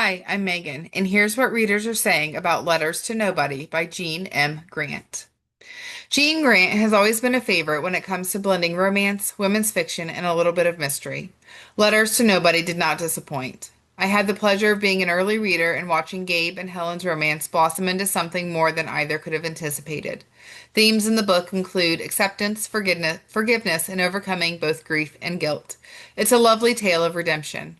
Hi, I'm Megan, and here's what readers are saying about Letters to Nobody by Jean M. Grant. Jean Grant has always been a favorite when it comes to blending romance, women's fiction, and a little bit of mystery. Letters to Nobody did not disappoint. I had the pleasure of being an early reader and watching Gabe and Helen's romance blossom into something more than either could have anticipated. Themes in the book include acceptance, forgiveness, and overcoming both grief and guilt. It's a lovely tale of redemption.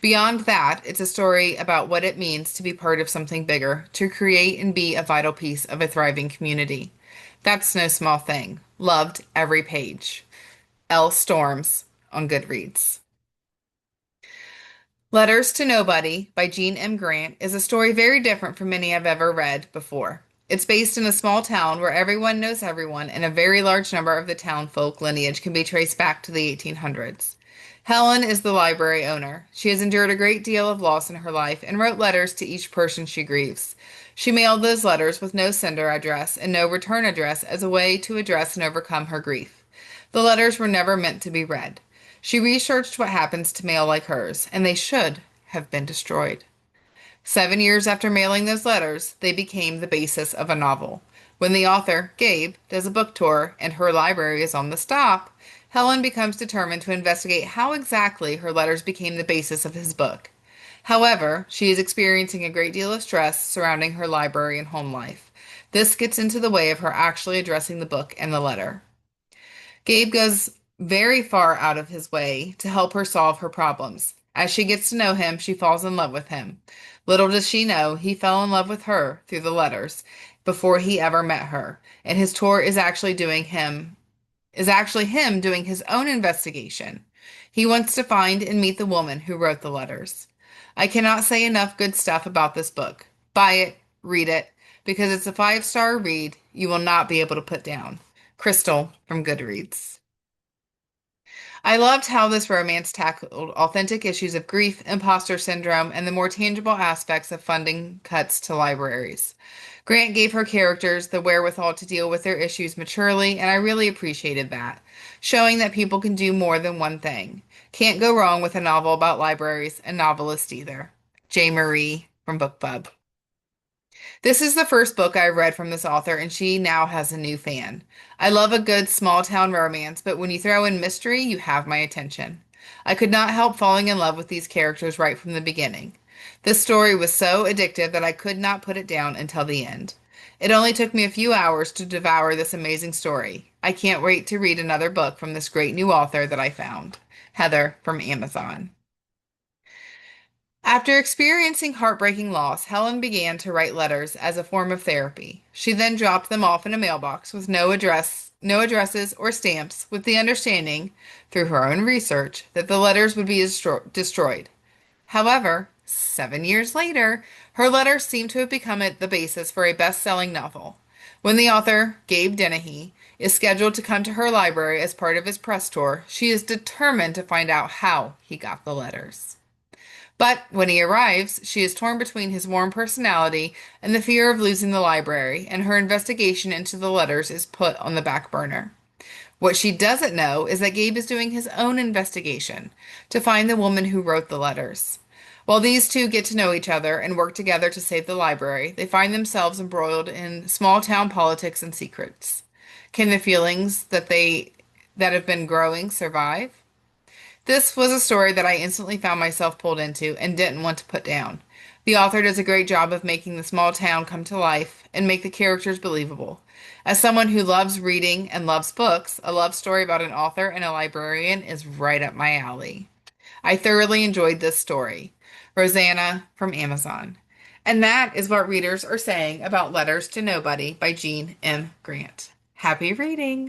Beyond that, it's a story about what it means to be part of something bigger, to create and be a vital piece of a thriving community. That's no small thing. Loved every page. L. Storms on Goodreads. Letters to Nobody by Jean M. Grant is a story very different from many I've ever read before. It's based in a small town where everyone knows everyone, and a very large number of the town folk lineage can be traced back to the 1800s. Helen is the library owner. She has endured a great deal of loss in her life and wrote letters to each person she grieves. She mailed those letters with no sender address and no return address as a way to address and overcome her grief. The letters were never meant to be read. She researched what happens to mail like hers, and they should have been destroyed. 7 years after mailing those letters, they became the basis of a novel. When the author, Gabe, does a book tour and her library is on the stop, Helen becomes determined to investigate how exactly her letters became the basis of his book. However, she is experiencing a great deal of stress surrounding her library and home life. This gets into the way of her actually addressing the book and the letter. Gabe goes very far out of his way to help her solve her problems. As she gets to know him, she falls in love with him. Little does she know, he fell in love with her through the letters before he ever met her, and his tour is actually him doing his own investigation. He wants to find and meet the woman who wrote the letters. I cannot say enough good stuff about this book. Buy it, read it, because it's a five-star read you will not be able to put down. Crystal from Goodreads. I loved how this romance tackled authentic issues of grief, imposter syndrome, and the more tangible aspects of funding cuts to libraries. Grant gave her characters the wherewithal to deal with their issues maturely, and I really appreciated that, showing that people can do more than one thing. Can't go wrong with a novel about libraries and novelists either. J. Marie from BookBub. This is the first book I've read from this author, and she now has a new fan. I love a good small town romance, but when you throw in mystery, you have my attention. I could not help falling in love with these characters right from the beginning. This story was so addictive that I could not put it down until the end. It only took me a few hours to devour this amazing story. I can't wait to read another book from this great new author that I found. Heather from Amazon. After experiencing heartbreaking loss, Helen began to write letters as a form of therapy. She then dropped them off in a mailbox with no addresses or stamps, with the understanding, through her own research, that the letters would be destroyed. However, 7 years later, her letters seem to have become the basis for a best-selling novel. When the author, Gabe Dennehy, is scheduled to come to her library as part of his press tour, she is determined to find out how he got the letters. But when he arrives, she is torn between his warm personality and the fear of losing the library, and her investigation into the letters is put on the back burner. What she doesn't know is that Gabe is doing his own investigation to find the woman who wrote the letters. While these two get to know each other and work together to save the library, they find themselves embroiled in small town politics and secrets. Can the feelings that have been growing survive? This was a story that I instantly found myself pulled into and didn't want to put down. The author does a great job of making the small town come to life and make the characters believable. As someone who loves reading and loves books, a love story about an author and a librarian is right up my alley. I thoroughly enjoyed this story. Rosanna from Amazon. And that is what readers are saying about Letters to Nobody by Jean M. Grant. Happy reading!